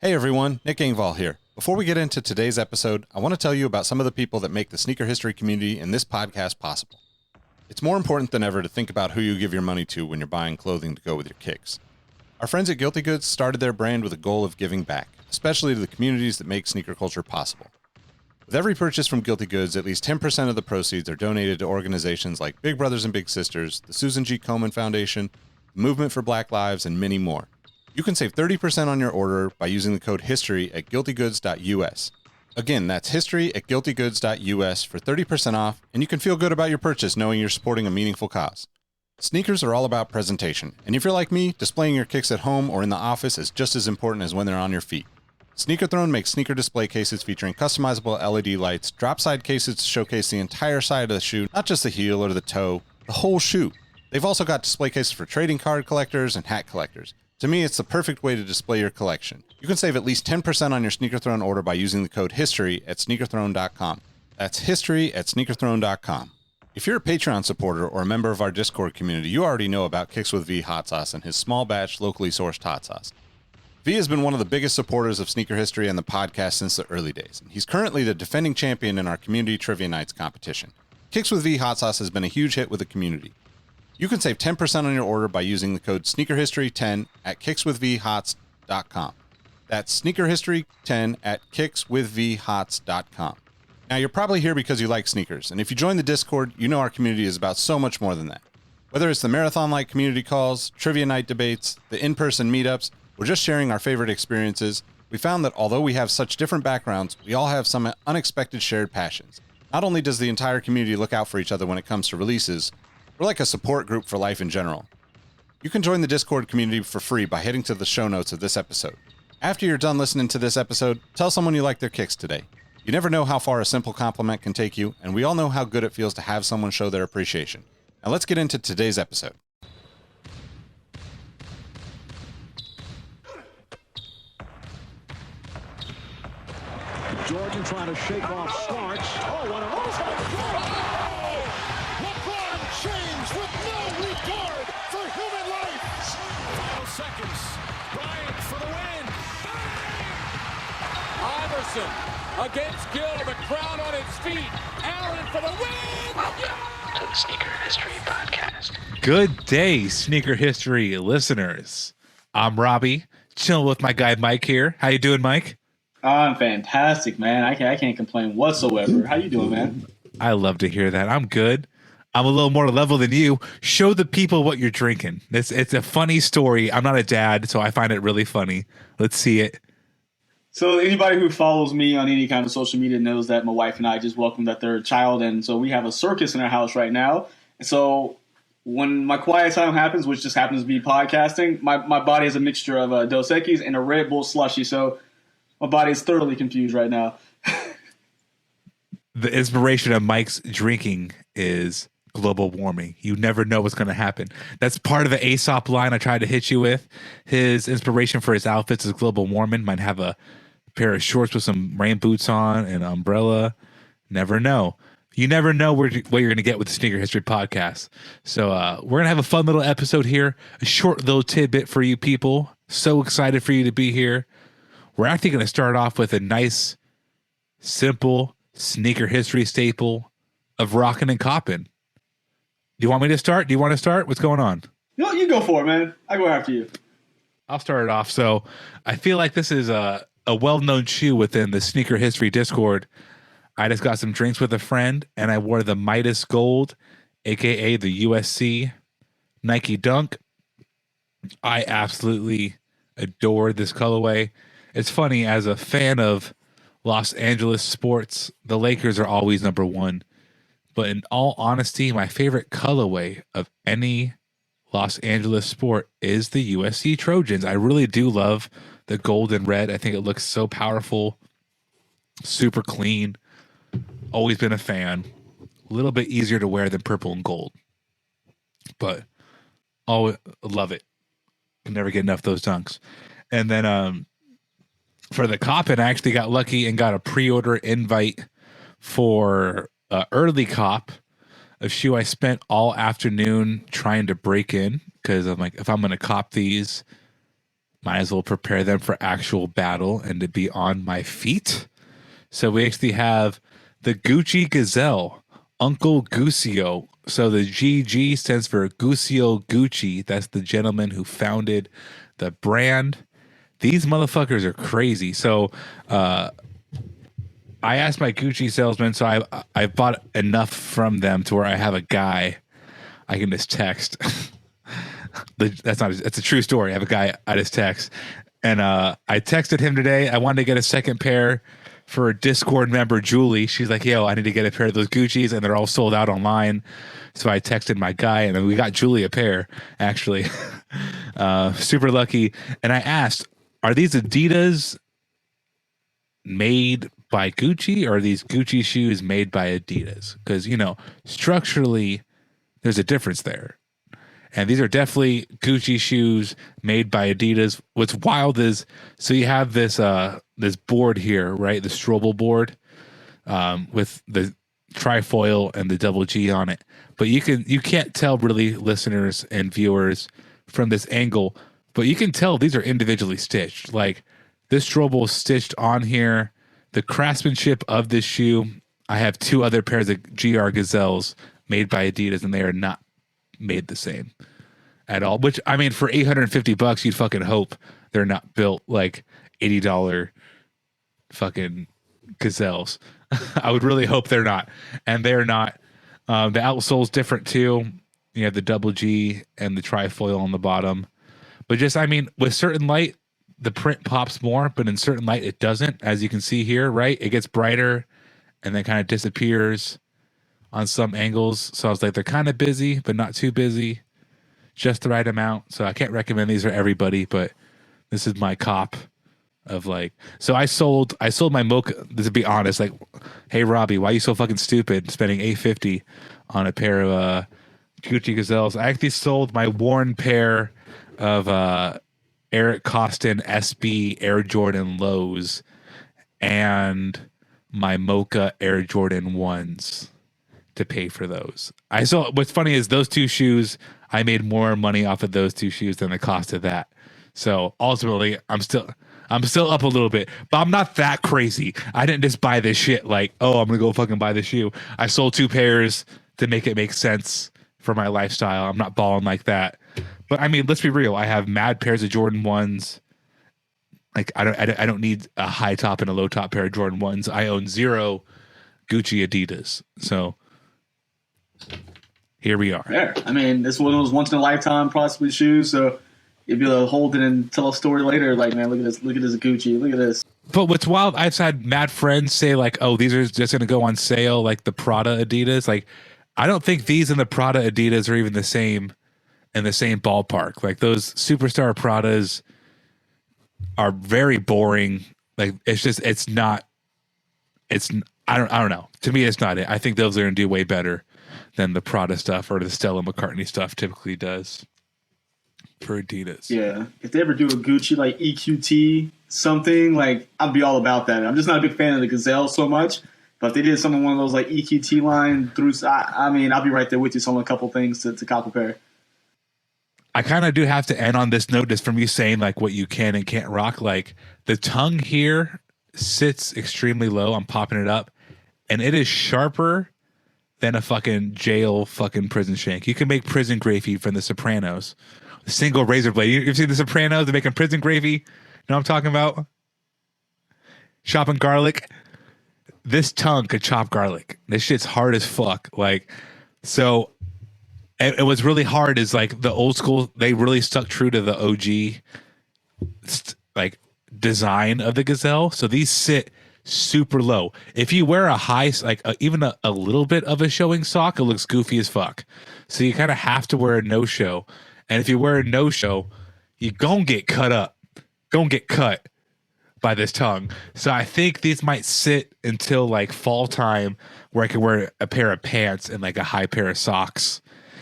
Hey everyone, Nick Engvall here. Before we get into today's episode, I want to tell you about some of the people that make the sneaker history community and this podcast possible. It's more important than ever to think about who you give your money to when you're buying clothing to go with your kicks. Our friends at Guilty Goods started their brand with a goal of giving back, especially to the communities that make sneaker culture possible. With every purchase from Guilty Goods, at least 10% of the proceeds are donated to organizations like Big Brothers and Big Sisters, the Susan G. Komen Foundation, the Movement for Black Lives, and many more. You can save 30% on your order by using the code HISTORY at guiltygoods.us. Again, that's history at guiltygoods.us for 30% off, and you can feel good about your purchase knowing you're supporting a meaningful cause. Sneakers are all about presentation, and if you're like me, displaying your kicks at home or in the office is just as important as when they're on your feet. Sneaker Throne makes sneaker display cases featuring customizable LED lights, drop-side cases to showcase the entire side of the shoe, not just the heel or the toe, the whole shoe. They've also got display cases for trading card collectors and hat collectors. To me, it's the perfect way to display your collection. You can save at least 10% on your Sneaker Throne order by using the code HISTORY at sneakerthrone.com. That's history at sneakerthrone.com. If you're a Patreon supporter or a member of our Discord community, you already know about Kicks with V hot sauce and his small batch, locally sourced hot sauce. V has been one of the biggest supporters of sneaker history and the podcast since the early days. He's currently the defending champion in our community trivia nights competition. Kicks with V hot sauce has been a huge hit with the community. You can save 10% on your order by using the code SneakerHistory10 at kickswithvhots.com. That's SneakerHistory10 at kickswithvhots.com. Now, you're probably here because you like sneakers, and if you join the Discord, you know our community is about so much more than that. Whether it's the marathon-like community calls, trivia night debates, the in-person meetups, or just sharing our favorite experiences, we found that although we have such different backgrounds, we all have some unexpected shared passions. Not only does the entire community look out for each other when it comes to releases, we're like a support group for life in general. You can join the Discord community for free by heading to the show notes of this episode. After you're done listening to this episode, tell someone you like their kicks today. You never know how far a simple compliment can take you, and we all know how good it feels to have someone show their appreciation. Now let's get into today's episode. Jordan trying to shake off Starks. Oh, what a LeBron James with no regard for human life. Final seconds. Bryant for the win. Iverson against Gill. The crowd on its feet. Allen for the win. Welcome to the Sneaker History Podcast. Good day, Sneaker History listeners. I'm Robbie, chilling with my guy Mike here. How you doing, Mike? I'm fantastic, man. I can't complain whatsoever. How you doing, man? I love to hear that. I'm good. I'm a little more level than you. Show the people what you're drinking. It's a funny story. I'm not a dad, so I find it really funny. Let's see it. So anybody who follows me on any kind of social media knows that my wife and I just welcomed our third child, and so we have a circus in our house right now. And so when my quiet time happens, which just happens to be podcasting, my body is a mixture of Dos Equis and a Red Bull slushy. So my body is thoroughly confused right now. The inspiration of Mike's drinking is global warming. You never know what's going to happen. That's part of the Aesop line I tried to hit you with. His inspiration for his outfits is global warming. Might have a pair of shorts with some rain boots on and an umbrella. Never know. You never know what you're going to get with the Sneaker History Podcast. So we're going to have a fun little episode here, a short little tidbit for you people. So excited for you to be here. We're actually going to start off with a nice, simple sneaker history staple of rockin' and coppin'. Do you want me to start? Do you want to start? What's going on? No, you go for it, man. I go after you. I'll start it off. So I feel like this is a well-known shoe within the Sneaker History Discord. I just got some drinks with a friend, and I wore the Midas Gold, a.k.a. the USC Nike Dunk. I absolutely adored this colorway. It's funny, as a fan of Los Angeles sports, the Lakers are always number one. But in all honesty, my favorite colorway of any Los Angeles sport is the USC Trojans. I really do love the gold and red. I think it looks so powerful, super clean. Always been a fan. A little bit easier to wear than purple and gold. But always love it. Can never get enough of those dunks. And then for the Coppin, I actually got lucky and got a pre-order invite for early Cop, a shoe I spent all afternoon trying to break in, because I'm like, if I'm going to cop these, might as well prepare them for actual battle and to be on my feet. So we actually have the Gucci Gazelle, Uncle Guccio. So the GG stands for Guccio Gucci. That's the gentleman who founded the brand. These motherfuckers are crazy. So I asked my Gucci salesman, so I bought enough from them to where I have a guy I can just text. That's a true story. I have a guy I just text. And I texted him today. I wanted to get a second pair for a Discord member, Julie. She's like, yo, I need to get a pair of those Gucci's, and they're all sold out online. So I texted my guy, and then we got Julie a pair, actually. Super lucky. And I asked, are these Adidas made by Gucci, or are these Gucci shoes made by Adidas? Because, you know, structurally, there's a difference there. And these are definitely Gucci shoes made by Adidas. What's wild is, so you have this this board here, right? The Strobel board with the trifoil and the double G on it. But you can't tell really, listeners and viewers, from this angle, but you can tell these are individually stitched. Like this Strobel is stitched on here. The craftsmanship of this shoe, I have two other pairs of GR Gazelles made by Adidas, and they are not made the same at all. Which, I mean, for $850, you'd fucking hope they're not built like $80 fucking Gazelles. I would really hope they're not, and they're not. The outsole's different too. You have the double G and the trifoil on the bottom. But just, I mean, with certain light, the print pops more, but in certain light, it doesn't. As you can see here, right? It gets brighter and then kind of disappears on some angles. So I was like, they're kind of busy, but not too busy. Just the right amount. So I can't recommend these for everybody, but this is my cop of like, so I sold my Mocha, to be honest, like, hey Robbie, why are you so fucking stupid spending $850 on a pair of Gucci Gazelles? I actually sold my worn pair of Eric Costin SB Air Jordan Lows and my Mocha Air Jordan 1s to pay for those. What's funny is those two shoes, I made more money off of those two shoes than the cost of that. So ultimately, I'm still up a little bit, but I'm not that crazy. I didn't just buy this shit like, oh, I'm gonna go fucking buy this shoe. I sold two pairs to make it make sense for my lifestyle. I'm not balling like that. But I mean, let's be real. I have mad pairs of Jordan 1s. Like I don't need a high top and a low top pair of Jordan 1s. I own 0 Gucci Adidas. So here we are. There. I mean, this one of those once in a lifetime possibly shoes. So you'd be able to hold it and tell a story later. Like, man, look at this Gucci. Look at this. But what's wild, I've had mad friends say like, oh, these are just going to go on sale, like the Prada Adidas. Like, I don't think these and the Prada Adidas are even the same in the same ballpark. Like those superstar Pradas are very boring. Like I don't know. To me, it's not it. I think those are going to do way better than the Prada stuff or the Stella McCartney stuff typically does for Adidas. Yeah. If they ever do a Gucci like EQT something, like I'd be all about that. I'm just not a big fan of the Gazelle so much. But if they did something, one of those like EQT line through, I mean, I'll be right there with you. Selling a couple things to cop a pair. I kind of do have to end on this note just from you saying like what you can and can't rock. Like the tongue here sits extremely low. I'm popping it up, and it is sharper than a fucking jail fucking prison shank. You can make prison gravy from The Sopranos. A single razor blade. You've seen The Sopranos? They're making prison gravy. You know what I'm talking about? Chopping garlic. This tongue could chop garlic. This shit's hard as fuck. Like, so it was really hard is like the old school, they really stuck true to the OG like design of the Gazelle. So these sit super low. If you wear a high, like even a little bit of a showing sock, it looks goofy as fuck. So you kind of have to wear a no-show. And if you wear a no-show, you gon' get cut up. Gon' get cut by this tongue. So I think these might sit until like fall time where I can wear a pair of pants and like a high pair of socks.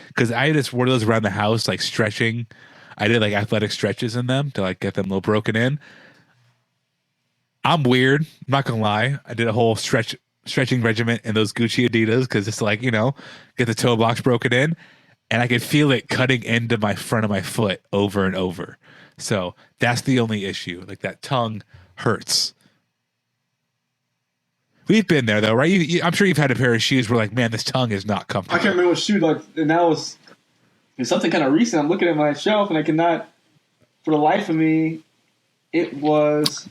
Because I just wore those around the house, like stretching. I did like athletic stretches in them to like get them a little broken in. I'm weird. I'm not gonna lie. I did a whole stretching regimen in those Gucci Adidas because it's like, you know, get the toe box broken in. and I could feel it cutting into my front of my foot over and over. So that's the only issue. Like that tongue hurts. We've been there though, right? I'm sure you've had a pair of shoes where like, man, this tongue is not comfortable. I can't remember what shoe, like, and that was it's something kind of recent. I'm looking at my shelf and I cannot, for the life of me, it was.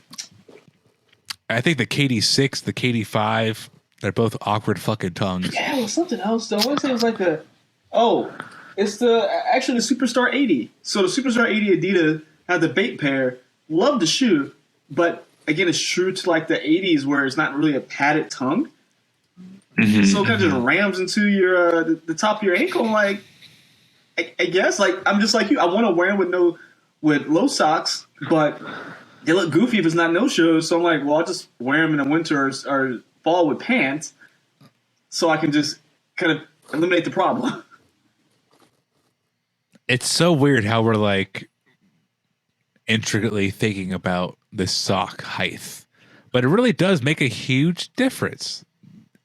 I think the KD6, the KD5, they're both awkward fucking tongues. Yeah, it was something else though. I want to say it was like it's actually the Superstar 80. So the Superstar 80 Adidas had the bait pair. Love the shoe, but again, it's true to like the 80s where it's not really a padded tongue. Mm-hmm. So it kind of just rams into your the top of your ankle. I'm like, I guess like I'm just like you. I want to wear them with low socks, but they look goofy if it's not no shows. So I'm like, well, I'll just wear them in the winter or fall with pants, so I can just kind of eliminate the problem. It's so weird how we're like intricately thinking about this sock height, but it really does make a huge difference.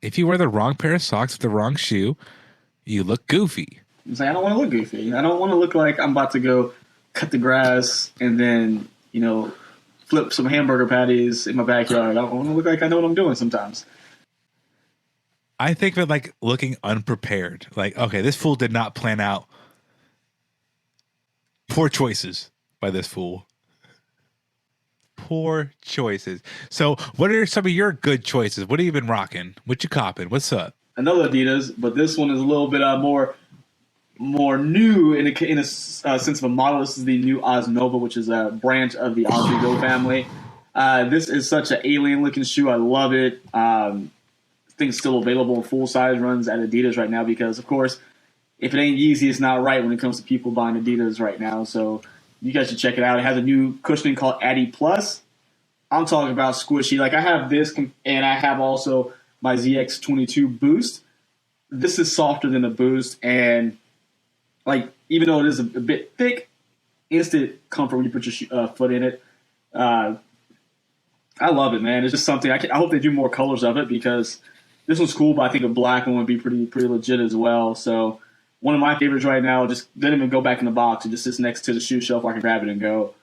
If you wear the wrong pair of socks with the wrong shoe, you look goofy. It's like, I don't want to look goofy. I don't want to look like I'm about to go cut the grass and then, flip some hamburger patties in my backyard. I don't want to look like I know what I'm doing sometimes. I think of it like looking unprepared. Like, okay, this fool did not plan out. Poor choices by this fool. Poor choices. So what are some of your good choices? What have you been rocking? What you copping? What's up? Another Adidas, but this one is a little bit more new in a sense of a model. This is the new Osnova, which is a branch of the Oswego family. This is such an alien-looking shoe. I love it. I think it's still available in full-size runs at Adidas right now because, of course, if it ain't Yeezy, it's not right when it comes to people buying Adidas right now. So you guys should check it out. It has a new cushioning called Addy Plus. I'm talking about squishy. Like I have this, and I have also my ZX22 Boost. This is softer than the Boost, and like even though it is a bit thick, instant comfort when you put your foot in it. I love it, man. It's just something I hope they do more colors of it because this one's cool, but I think a black one would be pretty legit as well. So one of my favorites right now just didn't even go back in the box. It just sits next to the shoe shelf where I can grab it and go.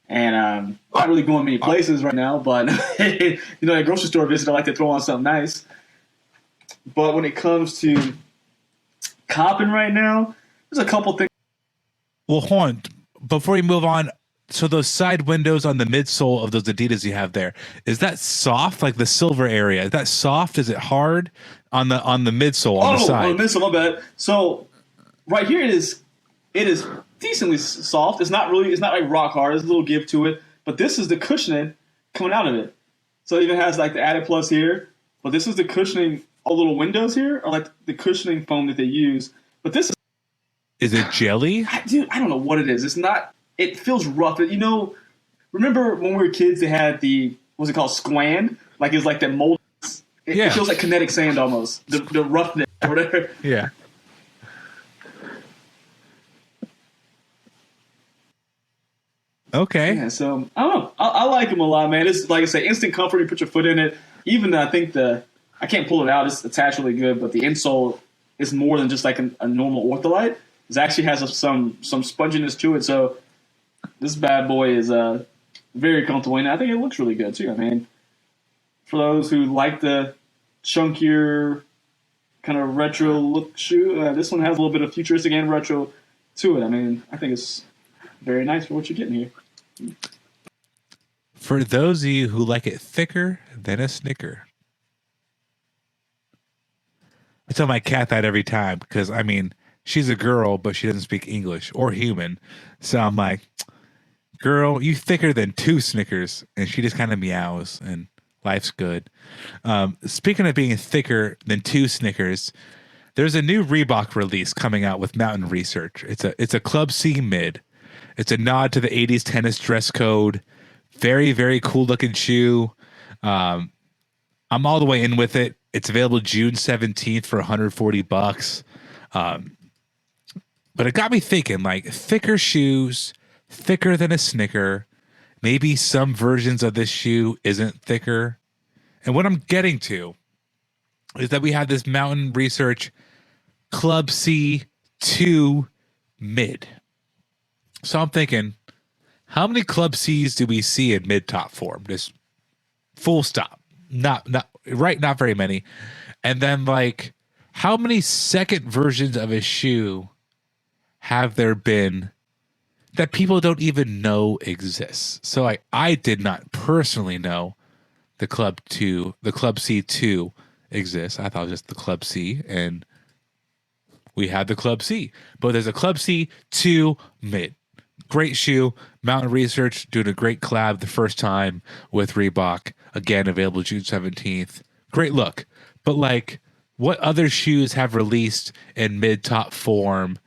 And not really going many places right now, but at a grocery store visit, I like to throw on something nice. But when it comes to copping right now, there's a couple things. Well, hold on. Before we move on, so those side windows on the midsole of those Adidas you have there, is that soft, like the silver area? Is that soft? Is it hard on the midsole on the side? On the midsole, my bad. So right here it is decently soft. It's not like rock hard. There's a little give to it, but this is the cushioning coming out of it. So it even has like the Addy Plus here, but this is the cushioning. All the little windows here are like the cushioning foam that they use. But this is it jelly? Dude, I don't know what it is. It's not. It feels rough. Remember when we were kids? They had what's it called? Squan. Like it was like that mold. It feels like kinetic sand almost. The roughness or whatever. Yeah. Okay. Yeah. So I don't know. I like them a lot, man. It's like I say, instant comfort. You put your foot in it. Even I think I can't pull it out. It's attached really good, but the insole is more than just like a normal Ortholite. It actually has some sponginess to it. So this bad boy is very comfortable, and I think it looks really good too. I mean, for those who like the chunkier kind of retro look shoe, this one has a little bit of futuristic and retro to it. I mean, I think it's very nice for what you're getting here. For those of you who like it thicker than a Snicker. I tell my cat that every time because, I mean, she's a girl, but she doesn't speak English or human. So I'm like, girl, you thicker than 2 Snickers. And she just kind of meows and life's good. Speaking of being thicker than 2 Snickers, there's a new Reebok release coming out with Mountain Research. It's a Club C mid. It's a nod to the 80s tennis dress code. Very, very cool looking shoe. I'm all the way in with it. It's available June 17th for $140. But it got me thinking, like, thicker shoes, thicker than a Snicker. Maybe some versions of this shoe isn't thicker. And what I'm getting to is that we have this Mountain Research Club C 2 mid. So I'm thinking, how many Club C's do we see in mid top form? Just full stop. Not very many. And then like, how many second versions of a shoe have there been that people don't even know exists? So I did not personally know the Club C2 exists. I thought it was just the Club C, and we had the Club C. But there's a Club C2 mid. Great shoe. Mountain Research doing a great collab the first time with Reebok. Again, available June 17th. Great look. But like, what other shoes have released in mid-top form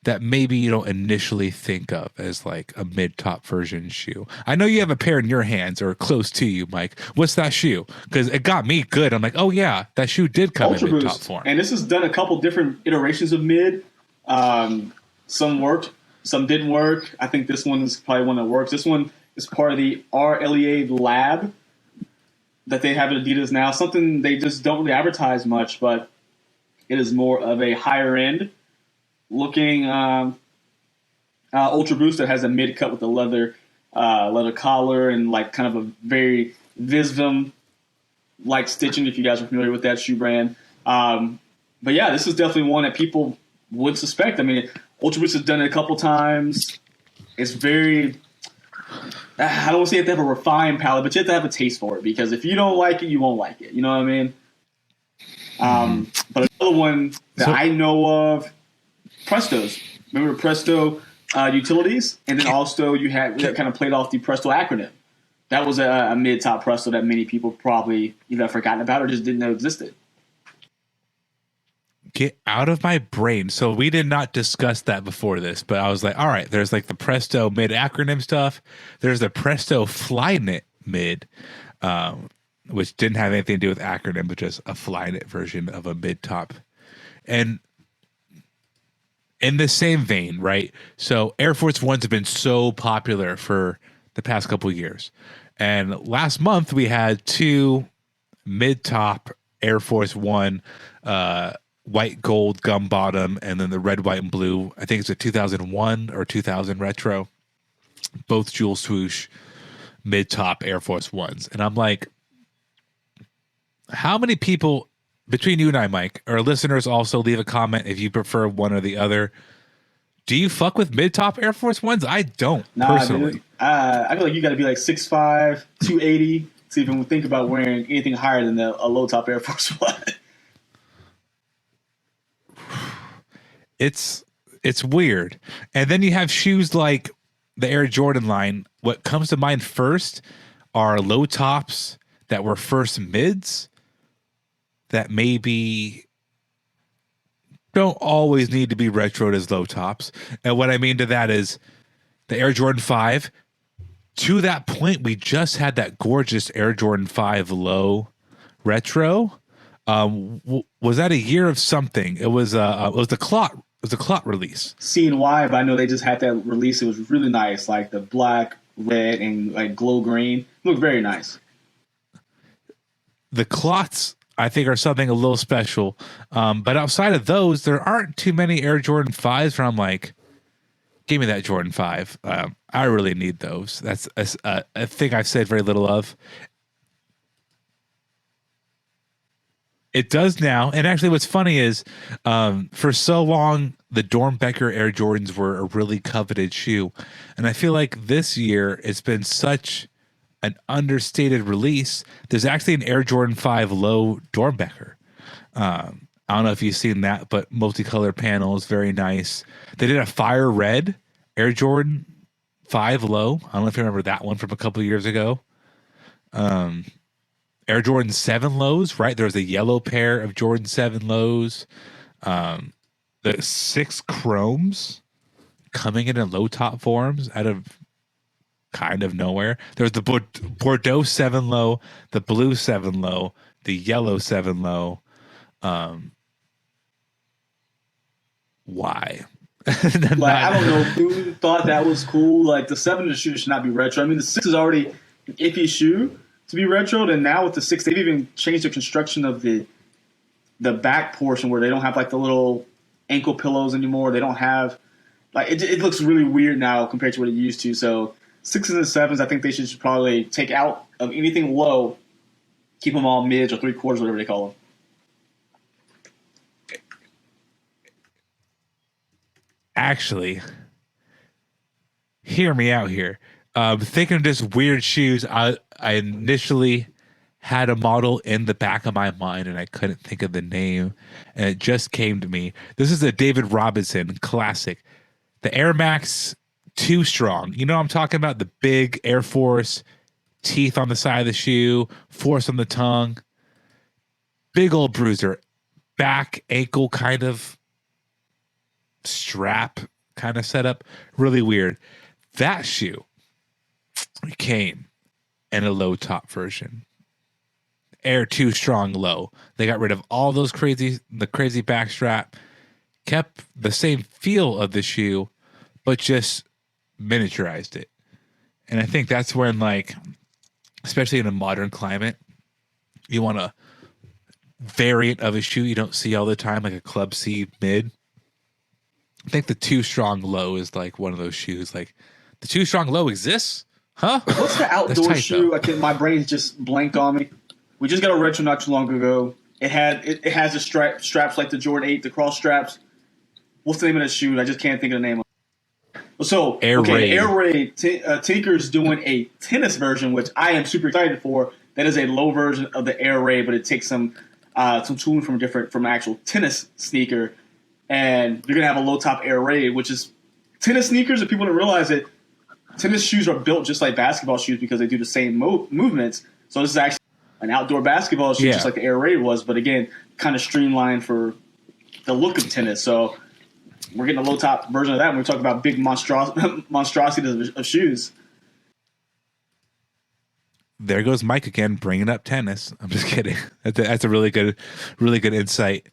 that maybe you don't initially think of as like a mid-top version shoe? I know you have a pair in your hands or close to you, Mike. What's that shoe? Because it got me good. I'm like, oh yeah, that shoe did come Ultra in mid-top Boost. form. And this has done a couple different iterations of mid. Some worked, some didn't work. I think this one is probably one that works. This one is part of the RLEA lab that they have at Adidas now. Something they just don't really advertise much, but it is more of a higher end looking Ultra Boost that has a mid cut with a leather collar and like kind of a very Visvim like stitching, if you guys are familiar with that shoe brand. But yeah, this is definitely one that people would suspect. I mean, Ultra Boost has done it a couple times. It's very, I don't want to say you have to have a refined palate, but you have to have a taste for it, because if you don't like it, you won't like it. You know what I mean? But another one that I know of, Prestos. Remember Presto Utilities? And then also you had kind of played off the Presto acronym. That was a mid-top Presto that many people probably either forgotten about or just didn't know existed. Get out of my brain. So we did not discuss that before this, but I was like, all right, there's like the Presto mid acronym stuff. There's the Presto Flyknit mid, which didn't have anything to do with acronym, but just a Flyknit version of a mid top. And in the same vein, right? So Air Force Ones have been so popular for the past couple of years. And last month we had 2 mid top Air Force One, white gold gum bottom, and then the red, white, and blue. I think it's a 2001 or 2000 retro. Both jewel swoosh mid-top Air Force Ones. And I'm like, how many people, between you and I, Mike, or listeners, also leave a comment if you prefer one or the other. Do you fuck with mid-top Air Force Ones? I don't, personally. Dude. I feel like you got to be like 6'5", 280 to even think about wearing anything higher than a low-top Air Force One. It's weird. And then you have shoes like the Air Jordan line. What comes to mind first are low tops that were first mids that maybe don't always need to be retroed as low tops. And what I mean to that is the Air Jordan 5. To that point, we just had that gorgeous Air Jordan 5 low retro. Was that a year of something? It was the Clot. It was a Clot release. Seeing why, but I know they just had that release. It was really nice, like the black, red, and like glow green. It looked very nice. The Clots, I think, are something a little special. But outside of those, there aren't too many Air Jordan 5s where I'm like, give me that Jordan 5. I really need those. That's a thing I've said very little of. It does now. And actually what's funny is for so long, the Dornbecker Air Jordans were a really coveted shoe. And I feel like this year it's been such an understated release. There's actually an Air Jordan 5 low Dornbecker. I don't know if you've seen that, but multicolored panels, very nice. They did a fire red Air Jordan 5 low. I don't know if you remember that one from a couple of years ago. Air Jordan 7 lows, right? There's a yellow pair of Jordan 7 lows. The 6 chromes coming in low top forms out of kind of nowhere. There's the Bordeaux 7 low, the blue 7 low, the yellow 7 low. Why? Like, I don't know who thought that was cool. Like, the 7 should not be retro. I mean, the 6 is already an iffy shoe to be retroed, and now with the 6, they've even changed the construction of the back portion where they don't have like the little ankle pillows anymore. They don't have like it looks really weird now compared to what it used to. So 6s and 7s, I think they should probably take out of anything low, keep them all mids or 3/4, whatever they call them. Actually, hear me out here. Thinking of just weird shoes, I initially had a model in the back of my mind and I couldn't think of the name, and it just came to me. This is a David Robinson classic, the Air Max 2 Strong. You know what I'm talking about? The big Air Force teeth on the side of the shoe, force on the tongue, big old bruiser, back ankle kind of strap kind of setup, really weird. That shoe came in a low top version, Air 2 Strong low. They got rid of all those crazy back strap, kept the same feel of the shoe, but just miniaturized it. And I think that's when, like, especially in a modern climate, you want a variant of a shoe you don't see all the time, like a Club C mid. I think the 2 Strong low is like one of those shoes. Like, the 2 Strong low exists? Huh? What's the outdoor tight, shoe? though. I think my brain's just blanked on me. We just got a retro not too long ago. It has the straps like the Jordan 8, the cross straps. What's the name of the shoe? I just can't think of the name of it. So, Air Raid. Air Raid. Tinker's doing a tennis version, which I am super excited for. That is a low version of the Air Raid, but it takes some tooling from an actual tennis sneaker. And you're going to have a low-top Air Raid, which is tennis sneakers. If people don't realize it, tennis shoes are built just like basketball shoes because they do the same movements. So this is actually an outdoor basketball shoe, just like the Air Raid was. But again, kind of streamlined for the look of tennis. So we're getting a low-top version of that when we talk about big monstrosities of shoes. There goes Mike again, bringing up tennis. I'm just kidding. That's a really good insight.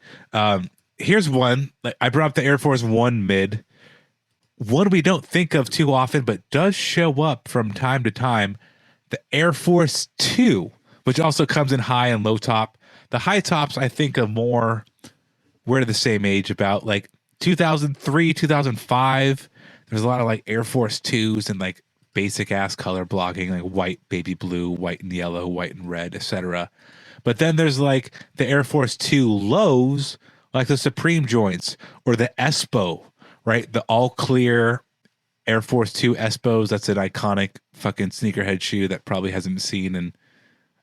Here's one. I brought up the Air Force 1 mid. One we don't think of too often, but does show up from time to time. The Air Force 2, which also comes in high and low top. The high tops I think of more, we're the same age, about like 2003, 2005. There's a lot of like Air Force 2s and like basic ass color blocking, like white, baby blue, white and yellow, white and red, etc. But then there's like the Air Force 2 lows, like the Supreme joints or the Espo, right? The all clear Air Force 2 Espos. That's an iconic fucking sneakerhead shoe that probably hasn't been seen in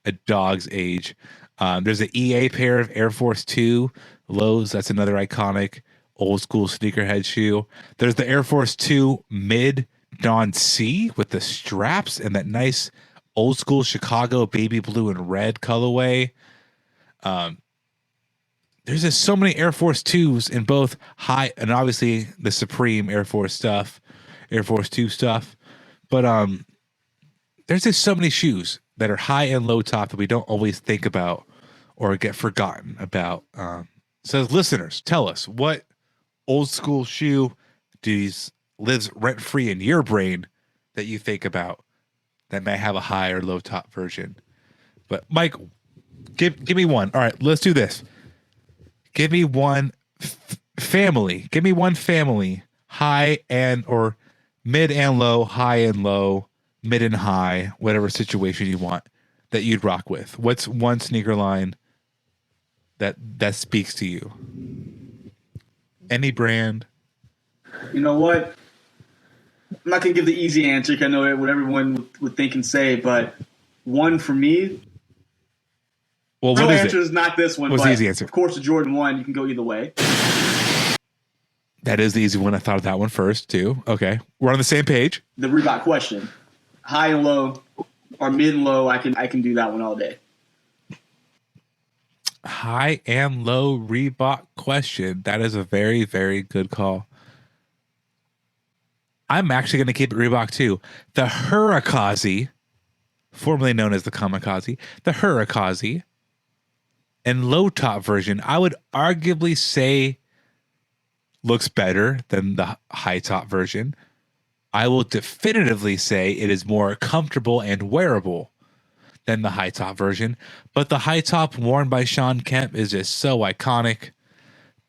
a dog's age. There's an EA pair of Air Force 2 lows. That's another iconic old school sneakerhead shoe. There's the Air Force 2 mid Dawn C with the straps and that nice old school Chicago baby blue and red colorway. There's just so many Air Force 2s in both high and obviously the Supreme Air Force stuff, Air Force 2 stuff. But there's just so many shoes that are high and low top that we don't always think about or get forgotten about. So listeners, tell us, what old school shoe lives rent free in your brain that you think about that may have a high or low top version? But Mike, give me one. All right, let's do this. Give me one family. Give me one family, high and or mid and low, high and low, mid and high, whatever situation you want that you'd rock with. What's one sneaker line that speaks to you? Any brand? You know what? I'm not going to give the easy answer because I know what everyone would think and say, but one for me. Well, real what is answer it? is not this one. What's but the easy answer? Of course, the Jordan 1, you can go either way. That is the easy one. I thought of that one first, too. Okay. We're on the same page. The Reebok question. High and low or mid and low, I can do that one all day. High and low Reebok question. That is a very, very good call. I'm actually going to keep it Reebok too. The Hurricane, formerly known as the Kamikaze, the Hurricane, and low top version, I would arguably say looks better than the high top version. I will definitively say it is more comfortable and wearable than the high top version. But the high top worn by Sean Kemp is just so iconic.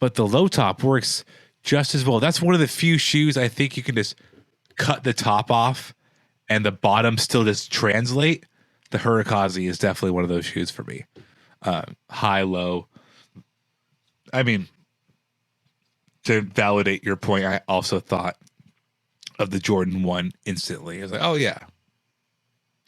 but the low top works just as well. That's one of the few shoes I think you can just cut the top off and the bottom still just translate. The Hurikaze is definitely one of those shoes for me. High, low. I mean, to validate your point, I also thought of the Jordan 1 instantly. I was like, oh yeah.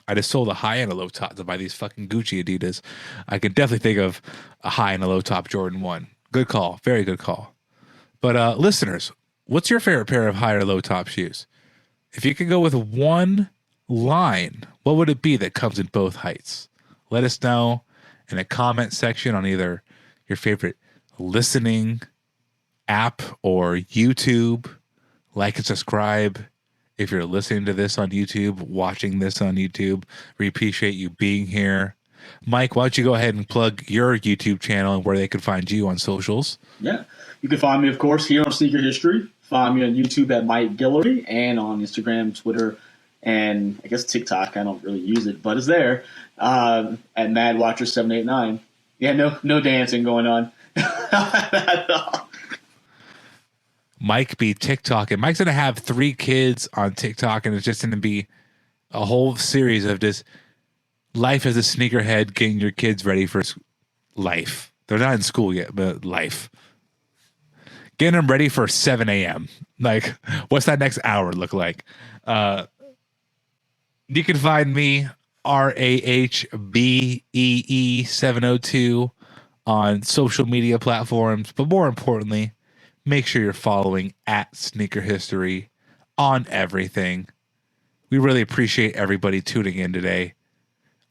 I just sold a high and a low top to buy these fucking Gucci Adidas. I can definitely think of a high and a low top Jordan 1. Good call. Very good call. But listeners, what's your favorite pair of high or low top shoes? If you could go with one line, what would it be that comes in both heights? Let us know in a comment section on either your favorite listening app or YouTube. Like and subscribe if you're listening to this on YouTube, watching this on YouTube. We appreciate you being here. Mike, why don't you go ahead and plug your YouTube channel and where they can find you on socials? Yeah. You can find me, of course, here on Sneaker History. Find me on YouTube at Mike Guillory and on Instagram, Twitter, and I guess TikTok. I don't really use it, but it's there. At MadWatcher789. Yeah, no dancing going on. Mike be TikTok, and Mike's going to have 3 kids on TikTok, and it's just going to be a whole series of just life as a sneakerhead, getting your kids ready for life. They're not in school yet, but life. Getting them ready for 7 a.m. Like, what's that next hour look like? You can find me, RAHBEE702, on social media platforms, but more importantly, make sure you're following at Sneaker History on everything. We really appreciate everybody tuning in today.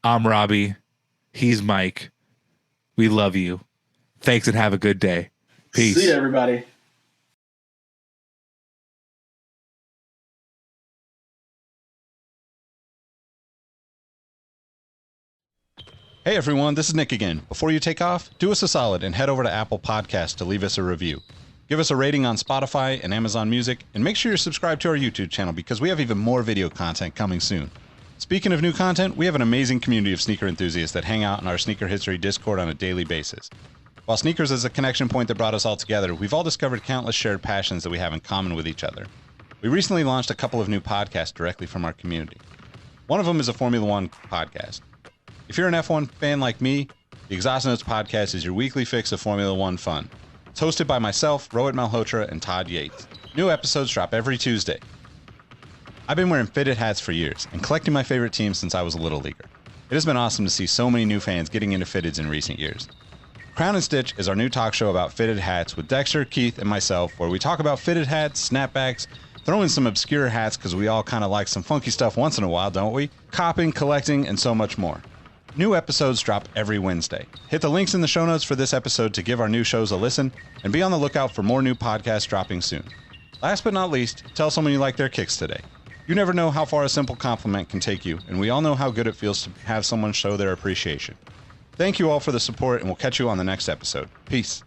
I'm Robbie. He's Mike. We love you. Thanks and have a good day. Peace. See you, everybody. Hey everyone, this is Nick again. Before you take off, do us a solid and head over to Apple Podcasts to leave us a review. Give us a rating on Spotify and Amazon Music, and make sure you're subscribed to our YouTube channel because we have even more video content coming soon. Speaking of new content, we have an amazing community of sneaker enthusiasts that hang out in our Sneaker History Discord on a daily basis. While sneakers is a connection point that brought us all together, we've all discovered countless shared passions that we have in common with each other. We recently launched a couple of new podcasts directly from our community. One of them is a Formula One podcast. If you're an F1 fan like me, the Exhaust Notes podcast is your weekly fix of Formula One fun. It's hosted by myself, Rohit Malhotra, and Todd Yates. New episodes drop every Tuesday. I've been wearing fitted hats for years and collecting my favorite teams since I was a little leaguer. It has been awesome to see so many new fans getting into fitteds in recent years. Crown and Stitch is our new talk show about fitted hats with Dexter, Keith, and myself, where we talk about fitted hats, snapbacks, throw in some obscure hats because we all kind of like some funky stuff once in a while, don't we? Copping, collecting, and so much more. New episodes drop every Wednesday. Hit the links in the show notes for this episode to give our new shows a listen, and be on the lookout for more new podcasts dropping soon. Last but not least, tell someone you like their kicks today. You never know how far a simple compliment can take you, and we all know how good it feels to have someone show their appreciation. Thank you all for the support, and we'll catch you on the next episode. Peace.